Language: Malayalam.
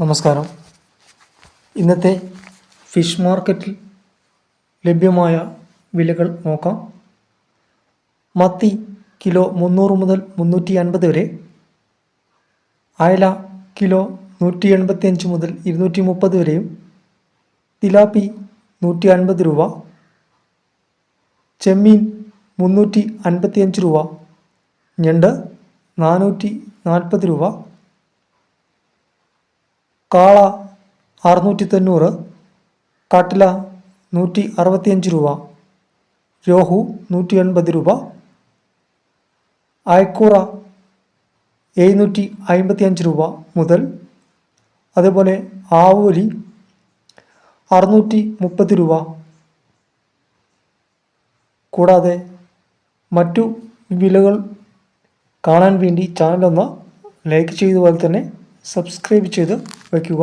നമസ്കാരം. ഇന്നത്തെ ഫിഷ് മാർക്കറ്റിൽ ലഭ്യമായ വിലകൾ നോക്കാം. മത്തി കിലോ 300 മുതൽ 350 വരെ, അയല കിലോ 185 മുതൽ 230 വരെയും, തിലാപ്പി 150 രൂപ, ചെമ്മീൻ 355 രൂപ, ഞണ്ട് 440 രൂപ, കാള 690, കാട്ടില 165 രൂപ, രോഹു 180 രൂപ, അയക്കൂറ 755 രൂപ മുതൽ, അതേപോലെ ആവോലി 630 രൂപ. കൂടാതെ മറ്റു വിലകൾ കാണാൻ വേണ്ടി ചാനലൊന്ന് ലൈക്ക് ചെയ്തതുപോലെ തന്നെ സബ്സ്ക്രൈബ് ചെയ്ത് വയ്ക്കുക.